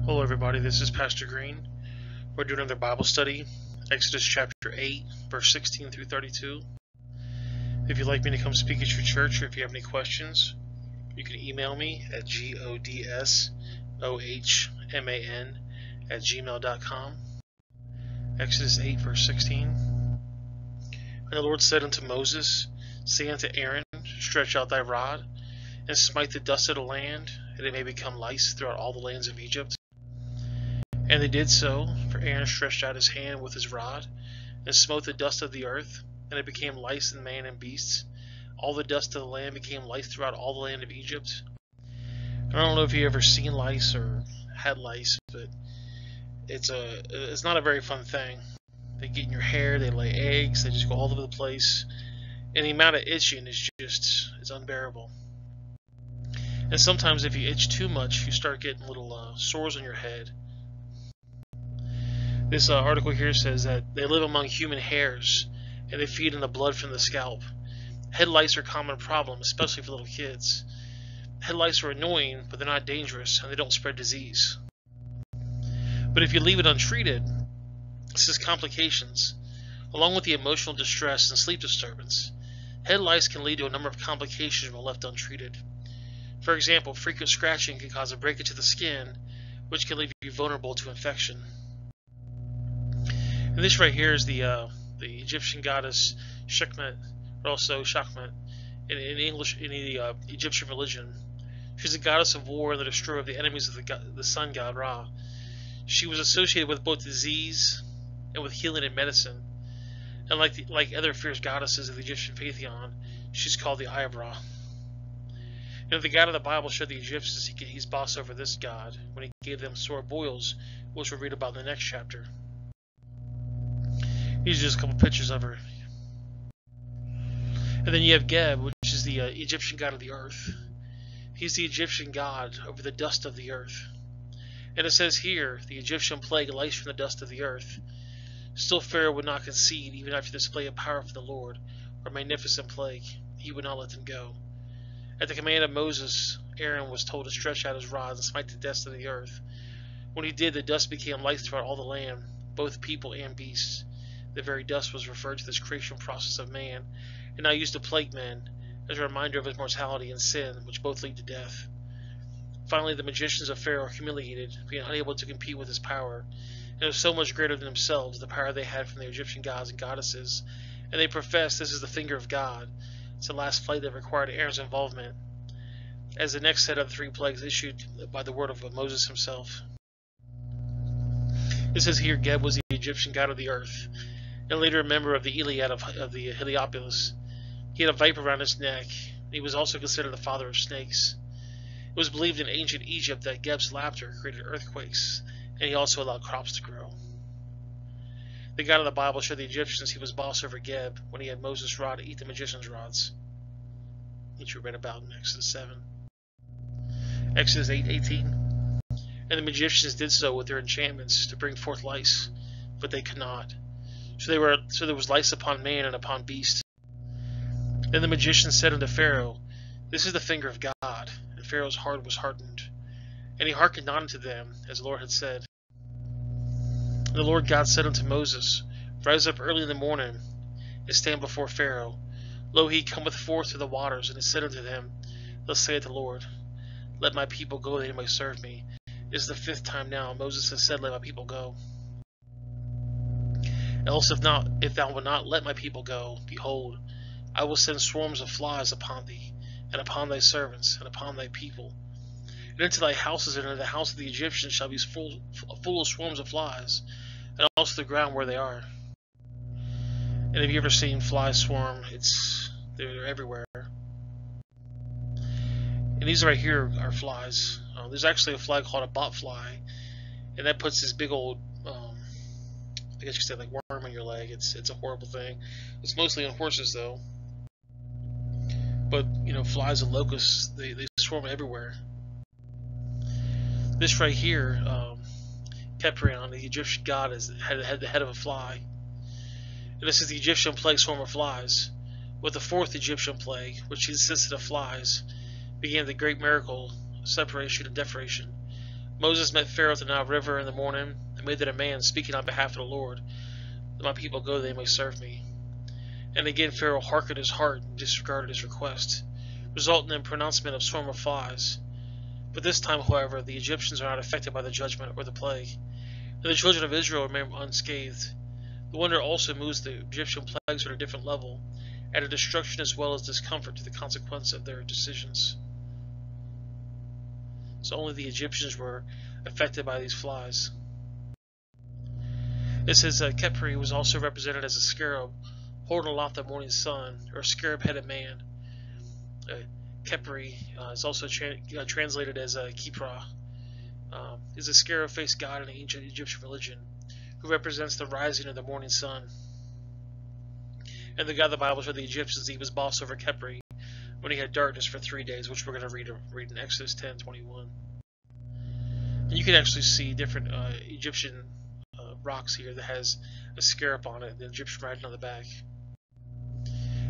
Hello everybody, this is Pastor Green. We're doing another Bible study, Exodus chapter 8, verse 16 through 32. If you'd like me to come speak at your church, or if you have any questions, you can email me at godsohman@gmail.com. Exodus 8, verse 16. And the Lord said unto Moses, Say unto Aaron, Stretch out thy rod, and smite the dust of the land, and it may become lice throughout all the lands of Egypt. And they did so, for Aaron stretched out his hand with his rod, and smote the dust of the earth, and it became lice in man and beasts. All the dust of the land became lice throughout all the land of Egypt. I don't know if you ever seen lice or had lice, but it's not a very fun thing. They get in your hair, they lay eggs, they just go all over the place, and the amount of itching is it's unbearable. And sometimes if you itch too much, you start getting little sores on your head. This article here says that they live among human hairs, and they feed on the blood from the scalp. Head lice are a common problem, especially for little kids. Head lice are annoying, but they're not dangerous, and they don't spread disease. But if you leave it untreated, this has complications. Along with the emotional distress and sleep disturbance, head lice can lead to a number of complications when left untreated. For example, frequent scratching can cause a breakage of the skin, which can leave you vulnerable to infection. And this right here is the Egyptian goddess Sekhmet, or also Sekhmet, in English, in the Egyptian religion. She's a goddess of war and the destroyer of the enemies of the sun god Ra. She was associated with both disease and with healing and medicine. And like other fierce goddesses of the Egyptian pantheon, she's called the Eye of Ra. You know, the God of the Bible showed the Egyptians he's boss over this god when he gave them sore boils, which we'll read about in the next chapter. These are just a couple pictures of her. And then you have Geb, which is the Egyptian god of the earth. He's the Egyptian god over the dust of the earth. And it says here, the Egyptian plague lice from the dust of the earth. Still Pharaoh would not concede, even after the display of power for the Lord, or magnificent plague. He would not let them go. At the command of Moses, Aaron was told to stretch out his rod and smite the dust of the earth. When he did, the dust became lice throughout all the land, both people and beasts. The very dust was referred to this creation process of man, and now used to plague men, as a reminder of his mortality and sin, which both lead to death. Finally, the magicians of Pharaoh are humiliated, being unable to compete with his power, and it was so much greater than themselves, the power they had from the Egyptian gods and goddesses, and they professed this is the finger of God. It's the last plague that required Aaron's involvement, as the next set of the three plagues issued by the word of Moses himself. It says here, Geb was the Egyptian god of the earth, and later a member of the Iliad of the Heliopolis. He had a viper around his neck, and he was also considered the father of snakes. It was believed in ancient Egypt that Geb's laughter created earthquakes, and he also allowed crops to grow. The God of the Bible showed the Egyptians he was boss over Geb when he had Moses' rod to eat the magician's rods, which we read about in Exodus 7. Exodus 8:18. And the magicians did so with their enchantments to bring forth lice, but they could not. So there was lice upon man and upon beast. Then the magician said unto Pharaoh, This is the finger of God. And Pharaoh's heart was hardened, and he hearkened not unto them, as the Lord had said. And the Lord God said unto Moses, Rise up early in the morning, and stand before Pharaoh. Lo, he cometh forth through the waters, and he said unto them, Thus saith the Lord, Let my people go, that they may serve me. This is the 5th time now Moses has said, Let my people go. Else if thou wilt not let my people go, behold, I will send swarms of flies upon thee, and upon thy servants, and upon thy people. And into thy houses and into the house of the Egyptians shall be full of swarms of flies, and also the ground where they are. And have you ever seen flies swarm? They're everywhere. And these right here are flies. There's actually a fly called a bot fly, and that puts this big old, I guess you could say, like worm on your leg. It's a horrible thing. It's mostly on horses though. But you know, flies and locusts, they swarm everywhere. This right here, Keprion, the Egyptian god, had the head of a fly. And this is the Egyptian plague swarm of flies. With the 4th Egyptian plague, which consisted of flies, began the great miracle, separation and deflation, Moses met Pharaoh at the Nile River in the morning and made a demand, speaking on behalf of the Lord, that my people go that they may serve me. And again Pharaoh hearkened his heart and disregarded his request, resulting in pronouncement of swarm of flies. But this time, however, the Egyptians are not affected by the judgment or the plague, and the children of Israel remain unscathed. The wonder also moves the Egyptian plagues at a different level, added destruction as well as discomfort to the consequence of their decisions. So only the Egyptians were affected by these flies. It says Khepri was also represented as a scarab holding aloft the morning sun, or a scarab-headed man. Khepri is also translated as Khepra. Is a scarab-faced god in the ancient Egyptian religion, who represents the rising of the morning sun. And the God of the Bible showed the Egyptians he was boss over Khepri when he had darkness for 3 days, which we're going to read in Exodus 10:21. And you can actually see different Egyptian rocks here that has a scarab on it, the Egyptian writing on the back.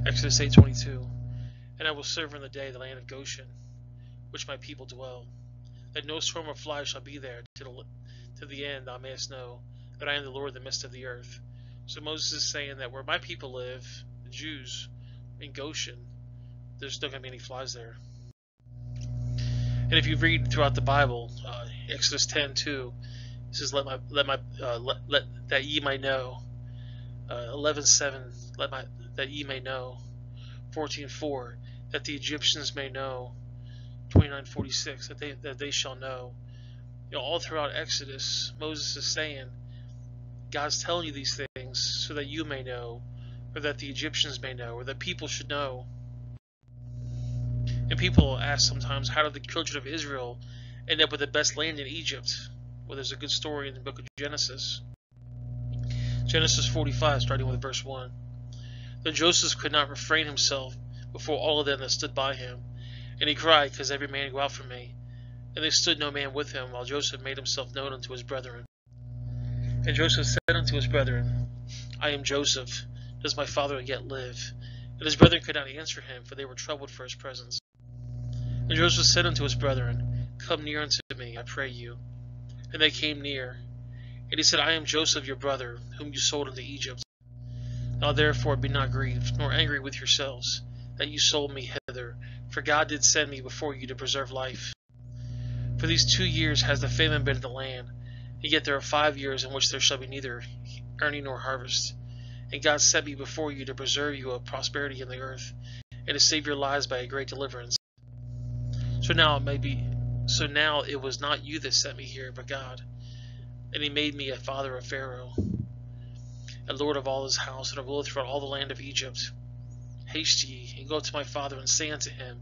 Exodus 8:22. And I will serve in the day the land of Goshen, which my people dwell, that no swarm of flies shall be there, to the end thou mayest know that I am the Lord in the midst of the earth. So Moses is saying that where my people live, the Jews, in Goshen, there's not going to be any flies there. And if you read throughout the Bible, Exodus 10:2, it says, "Let that ye may know." 11:7, that ye may know. 14:4, that the Egyptians may know. 29:46, that they shall know. All throughout Exodus, Moses is saying, God's telling you these things so that you may know, or that the Egyptians may know, or that people should know. And people ask sometimes, how did the children of Israel end up with the best land in Egypt? Well, there's a good story in the book of Genesis. Genesis 45, starting with verse 1. Then Joseph could not refrain himself before all of them that stood by him, and he cried, because every man go out from me. And there stood no man with him, while Joseph made himself known unto his brethren. And Joseph said unto his brethren, I am Joseph, does my father yet live? And his brethren could not answer him, for they were troubled for his presence. And Joseph said unto his brethren, Come near unto me, I pray you. And they came near. And he said, I am Joseph your brother, whom you sold into Egypt. Now therefore be not grieved, nor angry with yourselves, that you sold me hither, for God did send me before you to preserve life. For these 2 years has the famine been in the land, and yet there are 5 years in which there shall be neither earning nor harvest. And God sent me before you to preserve you of prosperity in the earth, and to save your lives by a great deliverance. So now it was not you that sent me here, but God. And he made me a father of Pharaoh, a lord of all his house, and a ruler throughout all the land of Egypt. Haste ye, and go to my father, and say unto him,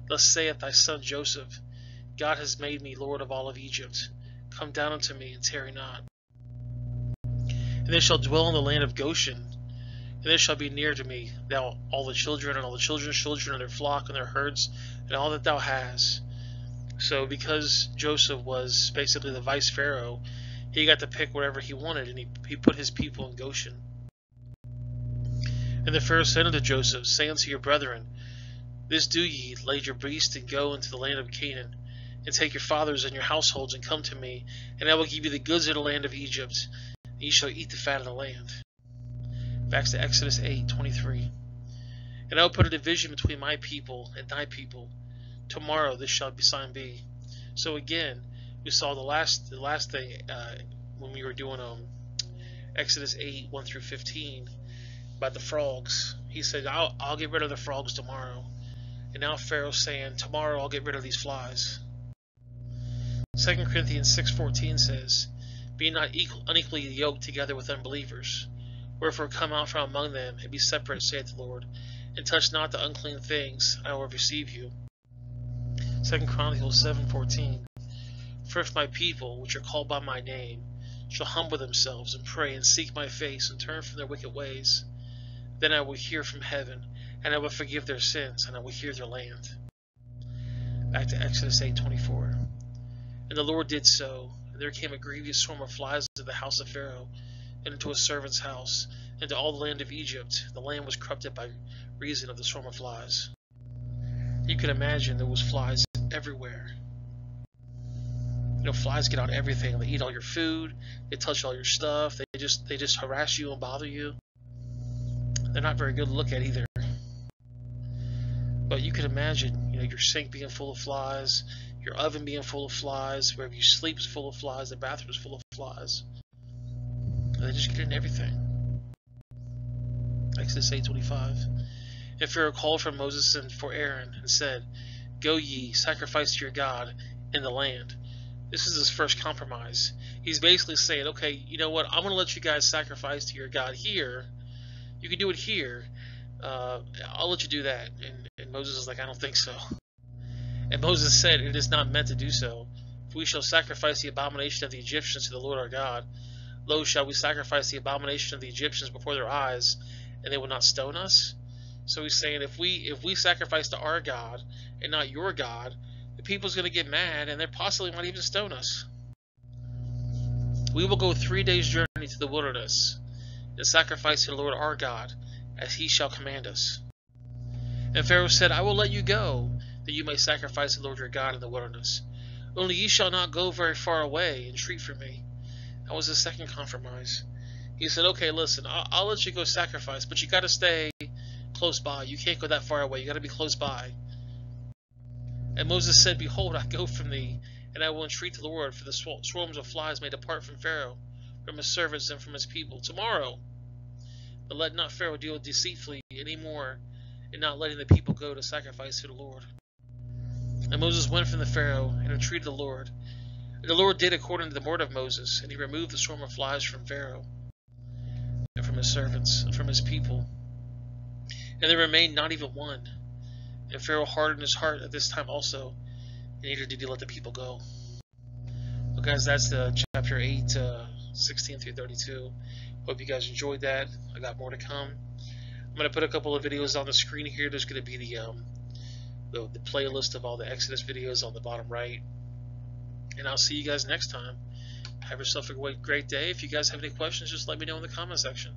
Thus saith thy son Joseph, God has made me lord of all of Egypt. Come down unto me, and tarry not. And they shall dwell in the land of Goshen, and they shall be near to me, thou, all the children, and all the children's children, and their flock, and their herds, and all that thou hast. So because Joseph was basically the vice Pharaoh, he got to pick whatever he wanted, and he put his people in Goshen. And the Pharaoh said unto Joseph, Say unto your brethren, This do ye, lay your beast, and go into the land of Canaan, and take your fathers and your households, and come to me, and I will give you the goods of the land of Egypt, and ye shall eat the fat of the land. Back to Exodus 8:23. And I will put a division between my people and thy people. Tomorrow this shall be sign be. So again, we saw the last thing when we were doing Exodus 8:1-15 about the frogs. He said, I'll get rid of the frogs tomorrow. And now Pharaoh's saying, tomorrow I'll get rid of these flies. 2 Corinthians 6:14 says, Be not unequally yoked together with unbelievers. Wherefore come out from among them, and be separate, saith the Lord, and touch not the unclean things, I will receive you. 2 Chronicles 7:14. For if my people, which are called by my name, shall humble themselves, and pray, and seek my face, and turn from their wicked ways, then I will hear from heaven, and I will forgive their sins, and I will heal their land. Back to Exodus 8:24. And the Lord did so, and there came a grievous swarm of flies into the house of Pharaoh, and into his servant's house, and to all the land of Egypt. The land was corrupted by reason of the swarm of flies. You can imagine there was flies everywhere. Flies get on everything. They eat all your food. They touch all your stuff. They just harass you and bother you. They're not very good to look at either. But you can imagine, your sink being full of flies, your oven being full of flies, wherever you sleep is full of flies, the bathroom is full of flies. And they just get in everything. Exodus 8:25. And Pharaoh called for Moses and for Aaron and said, "Go ye, sacrifice to your God in the land." This is his first compromise. He's basically saying, okay, you know what? I'm going to let you guys sacrifice to your God here. You can do it here. I'll let you do that. And Moses is like, I don't think so. And Moses said, it is not meant to do so. If we shall sacrifice the abomination of the Egyptians to the Lord our God, lo, shall we sacrifice the abomination of the Egyptians before their eyes, and they will not stone us? So he's saying, if we sacrifice to our God and not your God, the people's going to get mad, and they possibly might even stone us. We will go 3 days' journey to the wilderness and sacrifice to the Lord our God, as he shall command us. And Pharaoh said, I will let you go, that you may sacrifice the Lord your God in the wilderness. Only ye shall not go very far away, entreat for me. That was his second compromise. He said, okay, listen, I'll let you go sacrifice, but you got to stay close by. You can't go that far away. You got to be close by. And Moses said, behold, I go from thee, and I will entreat the Lord, for the swarms of flies may depart from Pharaoh, from his servants, and from his people tomorrow. But let not Pharaoh deal deceitfully any more, in not letting the people go to sacrifice to the Lord. And Moses went from the Pharaoh, and entreated the Lord. And the Lord did according to the word of Moses, and he removed the swarm of flies from Pharaoh, and from his servants, and from his people. And there remained not even one. And Pharaoh hardened his heart at this time also, and neither did he let the people go. Well, guys, that's the chapter 8, 16 through 32. Hope you guys enjoyed that. I got more to come. I'm going to put a couple of videos on the screen here. There's going to be the playlist of all the Exodus videos on the bottom right. And I'll see you guys next time. Have yourself a great day. If you guys have any questions, just let me know in the comment section.